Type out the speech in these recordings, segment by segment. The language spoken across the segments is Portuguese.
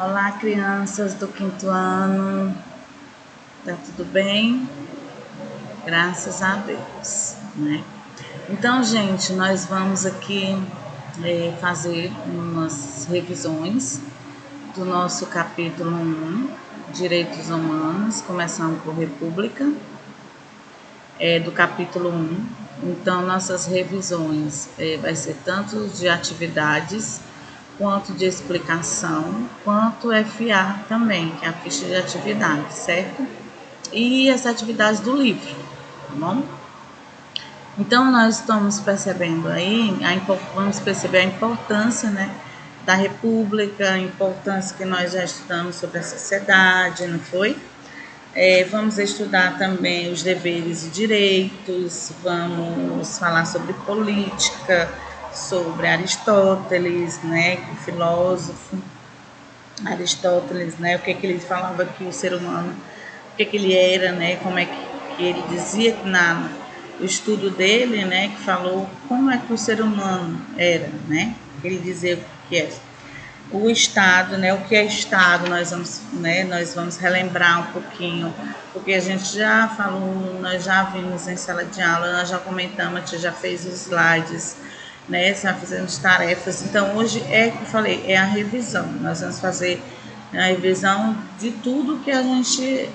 Olá, crianças do quinto ano, tá tudo bem? Graças a Deus, né? Então, gente, nós vamos aqui fazer umas revisões do nosso capítulo 1, Direitos Humanos, começando por República, do capítulo 1. Então, nossas revisões vai ser tanto de atividades, quanto de explicação, quanto FA também, que é a ficha de atividade, certo? E as atividades do livro, tá bom? Então, nós estamos percebendo aí, vamos perceber a importância, né, da República, a importância que nós já estudamos sobre a sociedade, não foi? Vamos estudar também os deveres e direitos, vamos falar sobre política, sobre Aristóteles, né, o filósofo Aristóteles, né, o que ele falava que o ser humano, o que ele era, né, como é que ele dizia que o estudo dele, né, que falou como é que o ser humano era, né, ele dizia o que é o Estado, né, o que é Estado, nós vamos relembrar um pouquinho, porque a gente já falou, nós já vimos em sala de aula, nós já comentamos, a gente já fez os slides, né, já fizemos tarefas, então hoje que eu falei, é a revisão, nós vamos fazer a revisão de tudo que a gente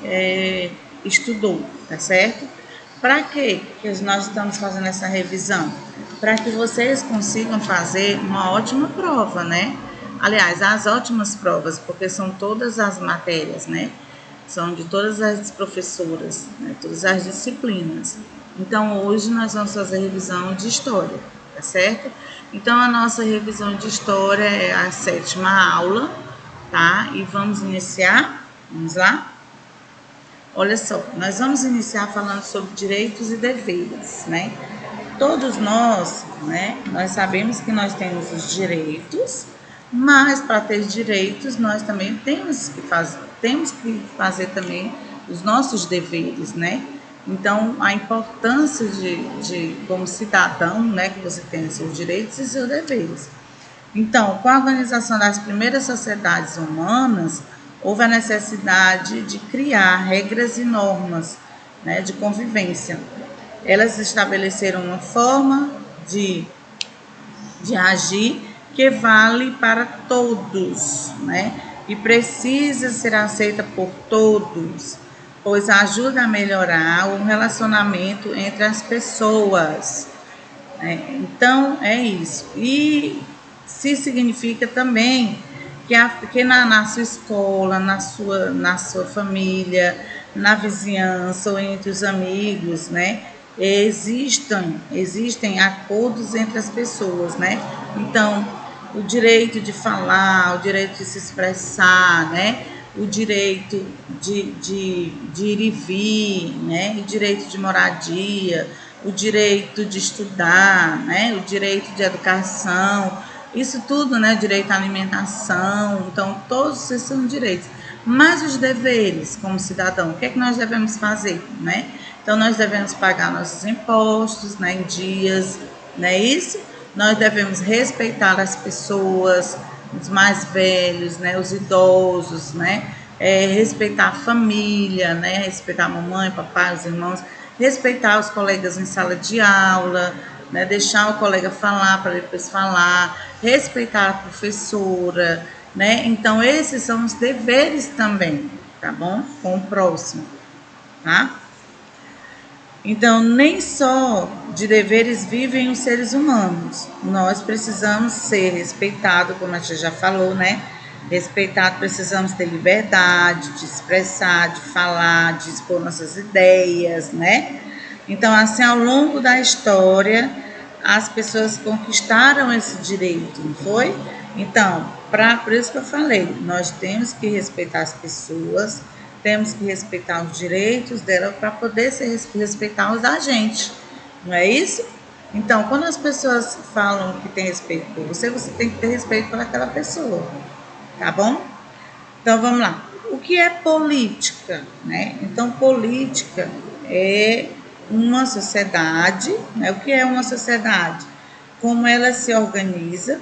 estudou, tá certo? Para que nós estamos fazendo essa revisão? Para que vocês consigam fazer uma ótima prova, né? Aliás, as ótimas provas, porque são todas as matérias, né? São de todas as professoras, né? Todas as disciplinas. Então, hoje nós vamos fazer a revisão de história, tá certo? Então, a nossa revisão de história é a 7ª aula, tá? E vamos iniciar, vamos lá? Olha só, nós vamos iniciar falando sobre direitos e deveres, né? Todos nós, né? Nós sabemos que nós temos os direitos, mas para ter direitos nós também temos que fazer também os nossos deveres, né? Então, a importância de como cidadão, né, que você tem seus direitos e seus deveres. Então, com a organização das primeiras sociedades humanas, houve a necessidade de criar regras e normas, né, de convivência. Elas estabeleceram uma forma de agir que vale para todos, né, e precisa ser aceita por todos, pois ajuda a melhorar o relacionamento entre as pessoas. Então, é isso. E se significa também que na sua escola, na sua família, na vizinhança ou entre os amigos, né, existem acordos entre as pessoas, né? Então, o direito de falar, o direito de se expressar, né? O direito de ir e vir, né? O direito de moradia, o direito de estudar, né? O direito de educação, isso tudo, né? Direito à alimentação, então todos esses são direitos. Mas os deveres como cidadão, o que é que nós devemos fazer, né? Então nós devemos pagar nossos impostos, né, em dias, não é isso? Nós devemos respeitar as pessoas, os mais velhos, né, os idosos, né? Respeitar a família, né? Respeitar a mamãe, papai, os irmãos, respeitar os colegas em sala de aula, né? Deixar o colega falar para depois falar, respeitar a professora, né? Então esses são os deveres também, tá bom? Com o próximo, tá? Então, nem só de deveres vivem os seres humanos. Nós precisamos ser respeitados, como a gente já falou, né? Respeitado, precisamos ter liberdade de expressar, de falar, de expor nossas ideias, né? Então, assim, ao longo da história, as pessoas conquistaram esse direito, não foi? Então, por isso que eu falei, nós temos que respeitar as pessoas, temos que respeitar os direitos dela para poder respeitar os da gente, não é isso? Então, quando as pessoas falam que tem respeito por você, você tem que ter respeito por aquela pessoa, tá bom? Então, vamos lá. O que é política, né? Então, política é uma sociedade, né? O que é uma sociedade? Como ela se organiza,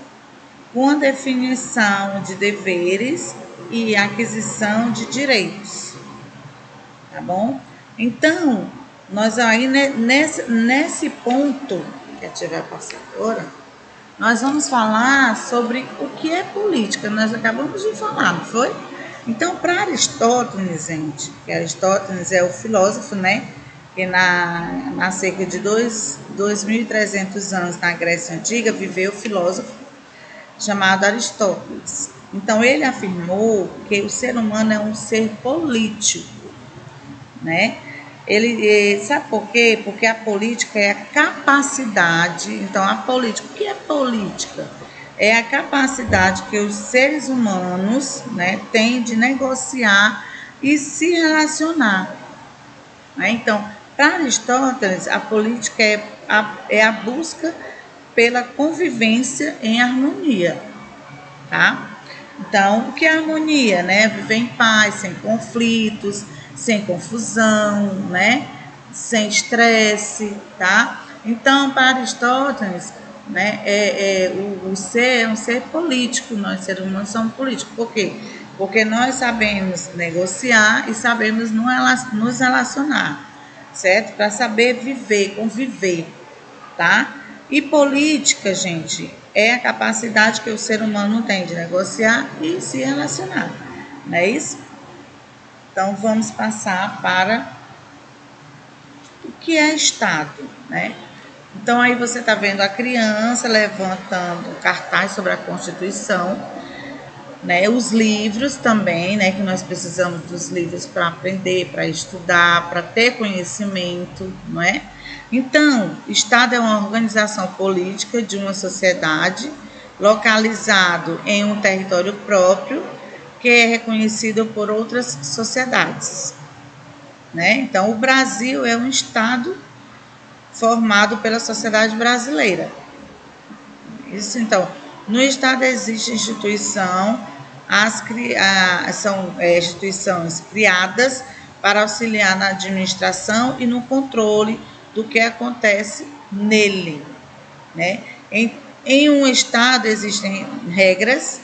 com a definição de deveres e aquisição de direitos, tá bom? Então, nós aí nesse ponto que a gente vai passar agora, nós vamos falar sobre o que é política. Nós acabamos de falar, não foi? Então, para Aristóteles, gente, que Aristóteles é o filósofo, né? Que na cerca de 2.300 anos na Grécia Antiga viveu o filósofo chamado Aristóteles. Então, ele afirmou que o ser humano é um ser político, né? Ele sabe por quê? Porque a política é a capacidade. Então, a política, o que é política? É a capacidade que os seres humanos, né, têm de negociar e se relacionar. Né? Então, para Aristóteles, a política é a busca pela convivência em harmonia, tá? Então, o que é harmonia, né? Viver em paz, sem conflitos, sem confusão, né? Sem estresse, tá? Então, para Aristóteles, né, o ser é um ser político, nós seres humanos somos políticos. Por quê? Porque nós sabemos negociar e sabemos nos relacionar, certo? Para saber viver, conviver, tá? E política, gente, é a capacidade que o ser humano tem de negociar e se relacionar, não é isso? Então, vamos passar para o que é Estado, né? Então, aí você está vendo a criança levantando cartaz sobre a Constituição, né? Os livros também, né? Que nós precisamos dos livros para aprender, para estudar, para ter conhecimento, não é? Então, Estado é uma organização política de uma sociedade localizado em um território próprio que é reconhecido por outras sociedades, né? Então, o Brasil é um Estado formado pela sociedade brasileira. Isso, então, no Estado existe instituição, são instituições criadas para auxiliar na administração e no controle do que acontece nele, né? Em um Estado existem regras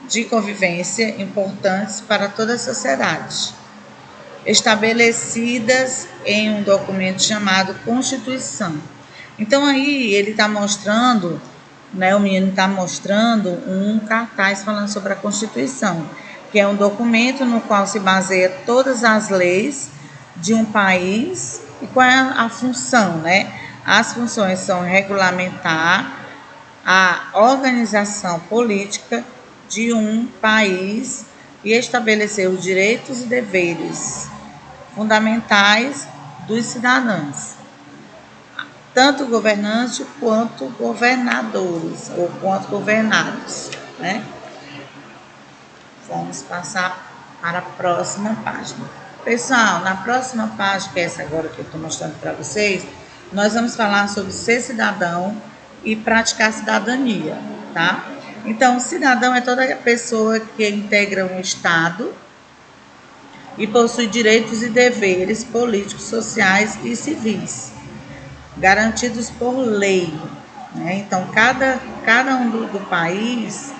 de convivência importantes para toda a sociedade, estabelecidas em um documento chamado Constituição. Então aí ele está mostrando, né, o menino está mostrando um cartaz falando sobre a Constituição, que é um documento no qual se baseia todas as leis de um país. E qual é a função, né? As funções são regulamentar a organização política de um país e estabelecer os direitos e deveres fundamentais dos cidadãos, tanto governantes quanto governadores, ou quanto governados, né? Vamos passar para a próxima página. Pessoal, na próxima página, que é essa agora que eu estou mostrando para vocês, nós vamos falar sobre ser cidadão e praticar cidadania, tá? Então, cidadão é toda pessoa que integra um Estado e possui direitos e deveres políticos, sociais e civis, garantidos por lei, né? Então, cada um do país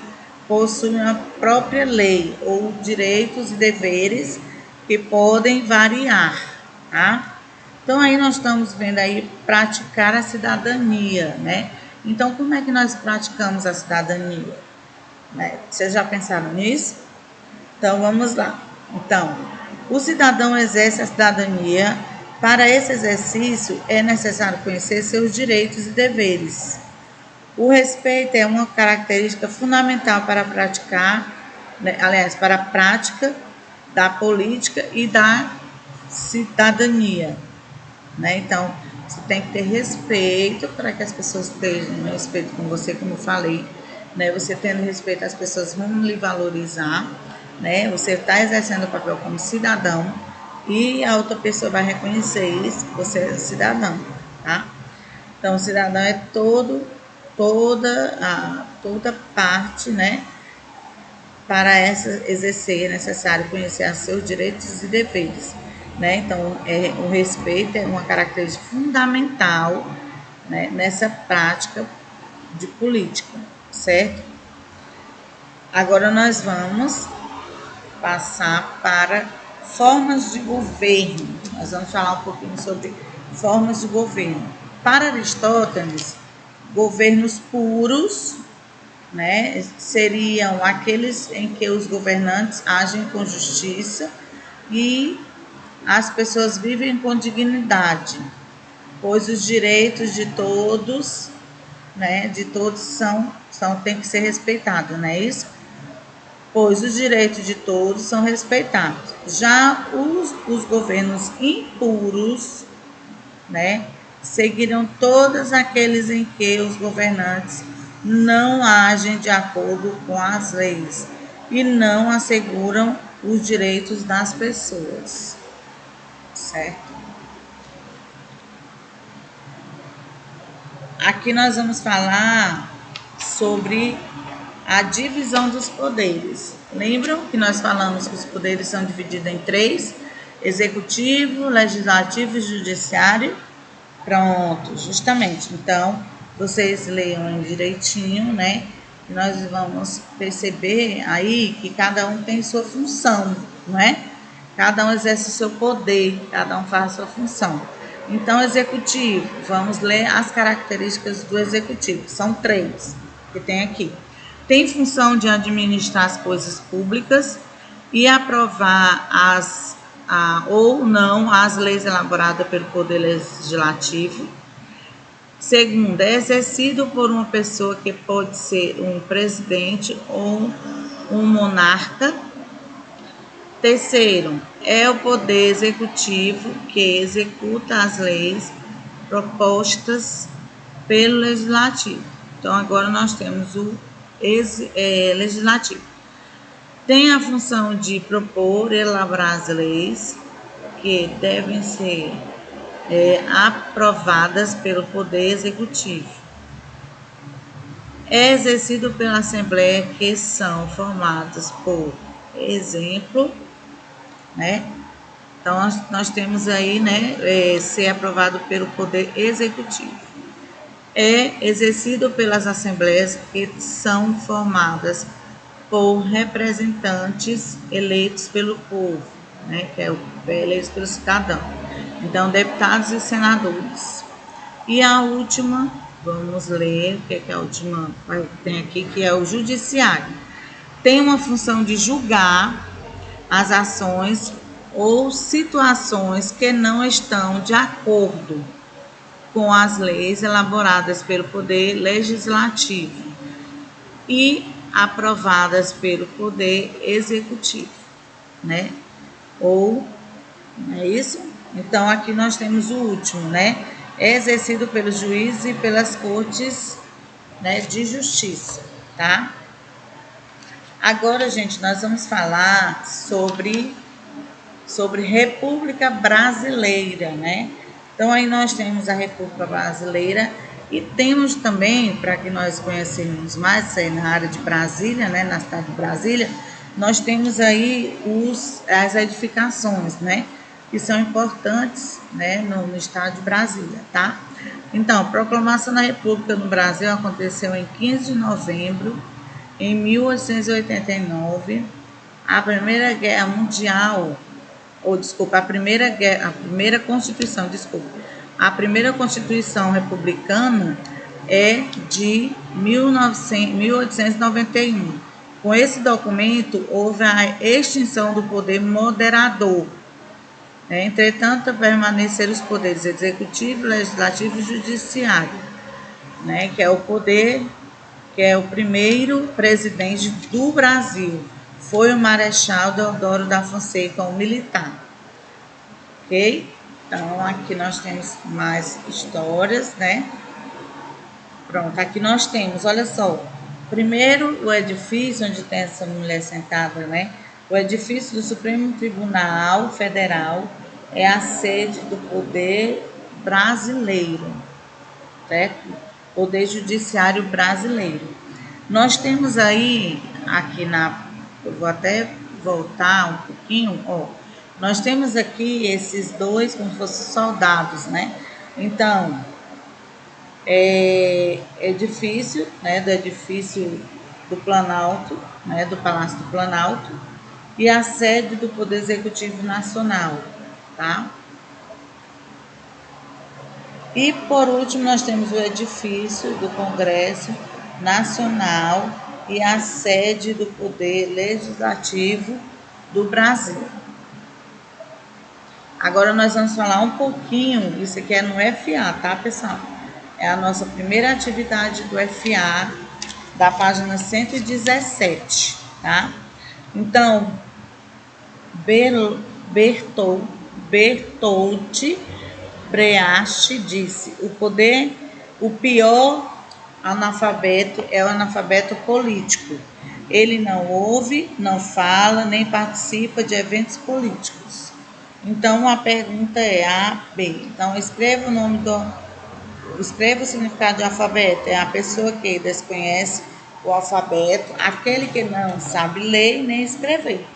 possui uma própria lei ou direitos e deveres que podem variar, tá? Então, aí nós estamos vendo aí praticar a cidadania, né? Então, como é que nós praticamos a cidadania? Né? Vocês já pensaram nisso? Então, vamos lá. Então, o cidadão exerce a cidadania. Para esse exercício, é necessário conhecer seus direitos e deveres. O respeito é uma característica fundamental para praticar, né, aliás, para a prática da política e da cidadania, né? Então, você tem que ter respeito para que as pessoas tenham respeito com você, como eu falei, né? Você tendo respeito, as pessoas vão lhe valorizar, né? Você está exercendo o papel como cidadão e a outra pessoa vai reconhecer isso, que você é cidadão, tá? Então, o cidadão é toda parte, né? Para exercer é necessário conhecer seus direitos e deveres, né? Então, o respeito é uma característica fundamental, né, nessa prática de política, certo? Agora nós vamos passar para formas de governo. Nós vamos falar um pouquinho sobre formas de governo. Para Aristóteles, governos puros, né, seriam aqueles em que os governantes agem com justiça e as pessoas vivem com dignidade, pois os direitos de todos, né, têm que ser respeitados, não é isso? Pois os direitos de todos são respeitados. Já os governos impuros, né, seguirão todos aqueles em que os governantes não agem de acordo com as leis e não asseguram os direitos das pessoas, certo? Aqui nós vamos falar sobre a divisão dos poderes. Lembram que nós falamos que os poderes são divididos em 3? Executivo, legislativo e judiciário? Pronto, justamente. Então, vocês leiam direitinho, né? Nós vamos perceber aí que cada um tem sua função, não é? Cada um exerce o seu poder, cada um faz a sua função. Então, executivo, vamos ler as características do executivo, que são 3 que tem aqui. Tem função de administrar as coisas públicas e aprovar ou não as leis elaboradas pelo Poder Legislativo. Segundo, é exercido por uma pessoa que pode ser um presidente ou um monarca. Terceiro, é o Poder Executivo que executa as leis propostas pelo Legislativo. Então, agora nós temos o Legislativo. Tem a função de propor e elaborar as leis que devem ser aprovadas pelo Poder Executivo. É exercido pela Assembleia, que são formadas por exemplo, né? Então, nós temos aí, né, ser aprovado pelo Poder Executivo. É exercido pelas assembleias que são formadas por representantes eleitos pelo povo, né, que é eleitos pelo cidadão. Então, deputados e senadores. E a última, vamos ler o que é a última, tem aqui, que é o judiciário. Tem uma função de julgar as ações ou situações que não estão de acordo com as leis elaboradas pelo Poder Legislativo e aprovadas pelo Poder Executivo, né? Ou, não é isso? Então, aqui nós temos o último, né? É exercido pelos juízes e pelas cortes, né, de justiça, tá? Agora, gente, nós vamos falar sobre República Brasileira, né? Então, aí nós temos a República Brasileira e temos também, para que nós conhecemos mais, aí na área de Brasília, né, na cidade de Brasília, nós temos aí as edificações, né, que são importantes, né, no estado de Brasília, tá? Então, a proclamação da República no Brasil aconteceu em 15 de novembro de 1889. A Primeira Guerra Mundial, a primeira Constituição Republicana é de 1891. Com esse documento, houve a extinção do poder moderador. Entretanto, permaneceram os poderes executivo, legislativo e judiciário, né, que é o primeiro presidente do Brasil. Foi o Marechal Deodoro da Fonseca, um militar. Ok? Então, aqui nós temos mais histórias, né? Pronto, aqui nós temos, olha só. Primeiro, o edifício onde tem essa mulher sentada, né? O edifício do Supremo Tribunal Federal é a sede do Poder Brasileiro, certo? Poder Judiciário Brasileiro. Nós temos aí, eu vou até voltar um pouquinho, ó. Nós temos aqui esses dois como se fossem soldados, né? Então, edifício, né? Do edifício do Planalto, né? Do Palácio do Planalto. e a sede do Poder Executivo Nacional, tá? E por último nós temos o edifício do Congresso Nacional e a sede do Poder Legislativo do Brasil. Agora nós vamos falar um pouquinho, isso aqui é no FA, tá, pessoal? É a nossa primeira atividade do FA, da página 117, tá? Então, Bertolt Brecht disse: o pior analfabeto é o analfabeto político. Ele não ouve, não fala, nem participa de eventos políticos. Então a pergunta é A, B. Então escreva o significado de alfabeto. É a pessoa que desconhece o alfabeto, aquele que não sabe ler nem escrever.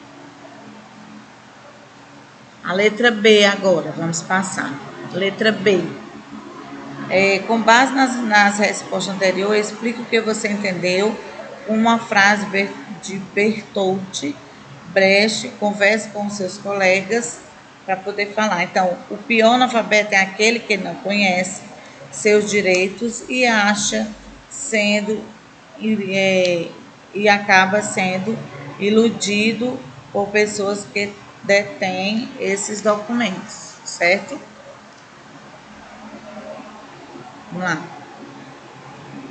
A letra B agora, vamos passar. Letra B. Com base nas respostas anteriores, explique o que você entendeu com uma frase de Bertolt Brecht. Converse com seus colegas para poder falar. Então, o pior analfabeto é aquele que não conhece seus direitos e acha sendo e acaba sendo iludido por pessoas que detêm esses documentos, certo? Vamos lá.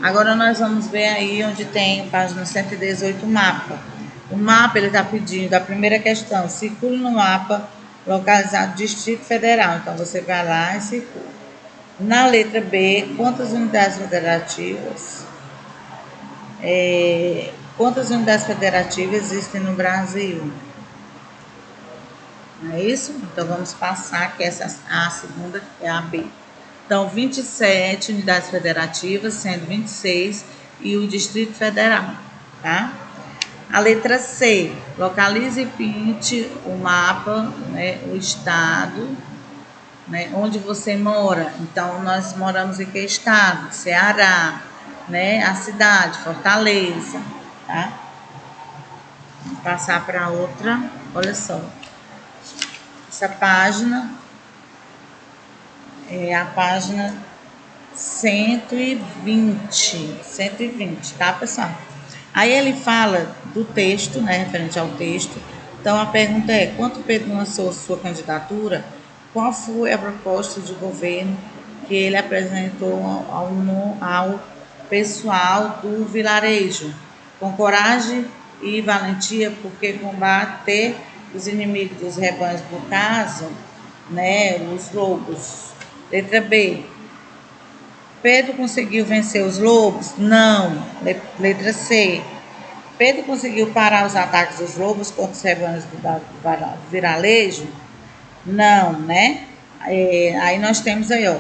Agora nós vamos ver aí onde tem página 118 o mapa. O mapa ele está pedindo a primeira questão: circule no mapa localizado Distrito Federal. Então você vai lá e circula. Na letra B, quantas unidades federativas? Quantas unidades federativas existem no Brasil? Não é isso? Então vamos passar, que essa a segunda é a B. Então, 27 unidades federativas, sendo 26 e o Distrito Federal, tá? A letra C, localize e pinte o mapa, né, o estado, né, onde você mora. Então, nós moramos em que estado? Ceará, né? A cidade, Fortaleza, tá? Vou passar para outra, olha só. Essa página é a página 120, tá, pessoal? Aí ele fala do texto, né, referente ao texto. Então a pergunta é: quando Pedro lançou sua candidatura, qual foi a proposta de governo que ele apresentou ao pessoal do vilarejo? Com coragem e valentia, porque combater os inimigos dos rebanhos, no caso, né, os lobos. Letra B. Pedro conseguiu vencer os lobos? Não. Letra C. Pedro conseguiu parar os ataques dos lobos contra os rebanhos do vilarejo? Não, né? Aí nós temos aí, ó,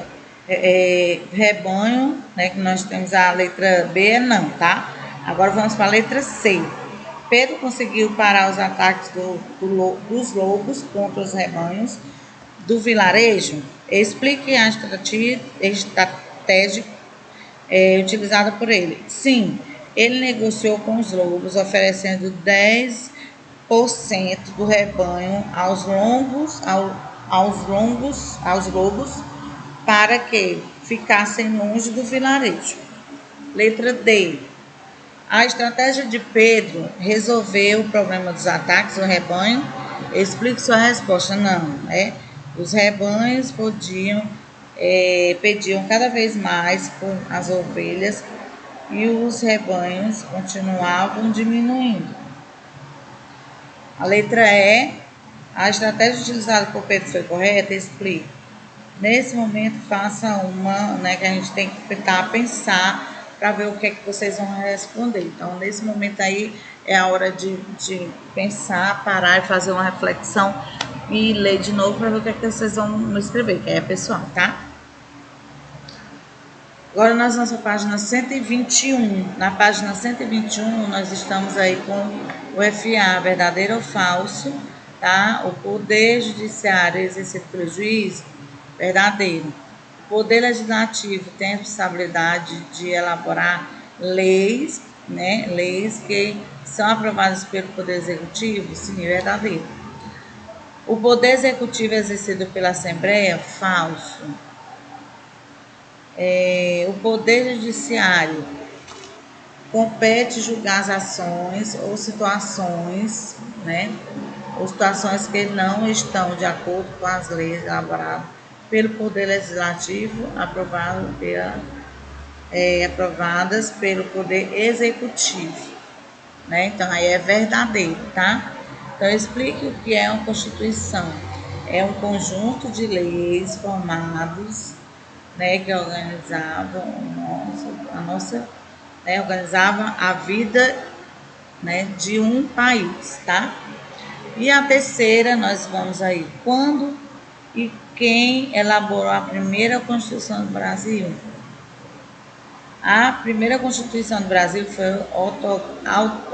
rebanho, né? Que nós temos a letra B, não, tá? Agora vamos para a letra C. Pedro conseguiu parar os ataques dos lobos contra os rebanhos do vilarejo? Explique a estratégia utilizada por ele. Sim, ele negociou com os lobos, oferecendo 10% do rebanho aos lobos, para que ficassem longe do vilarejo. Letra D. A estratégia de Pedro resolveu o problema dos ataques ao rebanho? Explique sua resposta. Não, né? Os rebanhos pediam cada vez mais por as ovelhas e os rebanhos continuavam diminuindo. A letra E. A estratégia utilizada por Pedro foi correta? Explique. Nesse momento, faça uma, né, que a gente tem que tentar pensar para ver o que é que vocês vão responder. Então, nesse momento aí, é a hora de pensar, parar e fazer uma reflexão e ler de novo para ver o que é que vocês vão escrever, que é pessoal, tá? Agora nós vamos à página 121. Na página 121, nós estamos aí com o FA, verdadeiro ou falso, tá? O poder judiciário exercido pelo juiz, verdadeiro. O poder legislativo tem a responsabilidade de elaborar leis, né? Leis que são aprovadas pelo Poder Executivo? Sim, é verdadeiro. O Poder Executivo é exercido pela Assembleia? Falso. O Poder Judiciário compete julgar as ações ou situações, né? Ou situações que não estão de acordo com as leis elaboradas pelo Poder Legislativo, aprovadas pelo Poder Executivo, né? Então, aí é verdadeiro, tá? Então, explique o que é uma Constituição. É um conjunto de leis formados, né, que organizavam organizavam a vida, né, de um país, tá? E a terceira, nós vamos aí, quando e quem elaborou a primeira Constituição do Brasil? A primeira Constituição do Brasil foi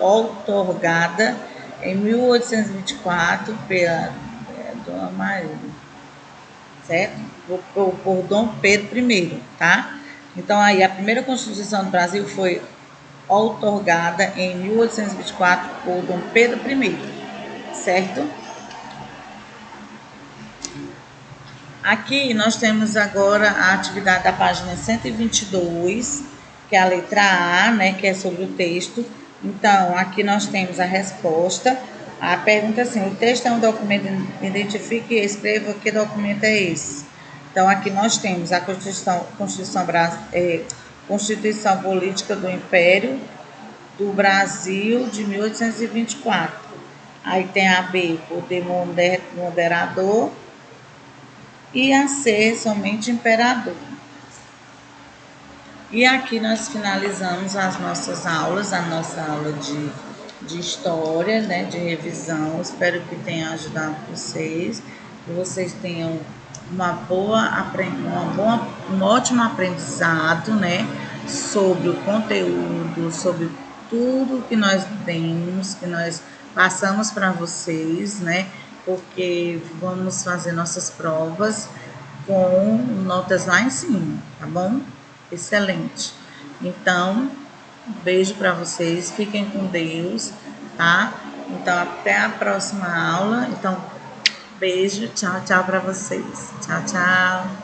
outorgada em 1824 pela Dona Maria, certo? Por Dom Pedro I, tá? Então, aí, a primeira Constituição do Brasil foi outorgada em 1824 por Dom Pedro I, certo? Aqui nós temos agora a atividade da página 122, que é a letra A, né, que é sobre o texto. Então, aqui nós temos a resposta. A pergunta é assim: o texto é um documento, identifique e escreva que documento é esse. Então, aqui nós temos a Constituição Política do Império do Brasil de 1824. Aí tem a B, Poder Moderador, e a C, somente imperador. E aqui nós finalizamos as nossas aulas, a nossa aula de história, né, de revisão. Espero que tenha ajudado vocês, que vocês tenham um ótimo aprendizado, né, sobre o conteúdo, sobre tudo que nós demos, que nós passamos para vocês, né, porque vamos fazer nossas provas com notas lá em cima, tá bom? Excelente. Então, beijo para vocês, fiquem com Deus, tá? Então, até a próxima aula. Então, beijo, tchau, tchau para vocês. Tchau, tchau.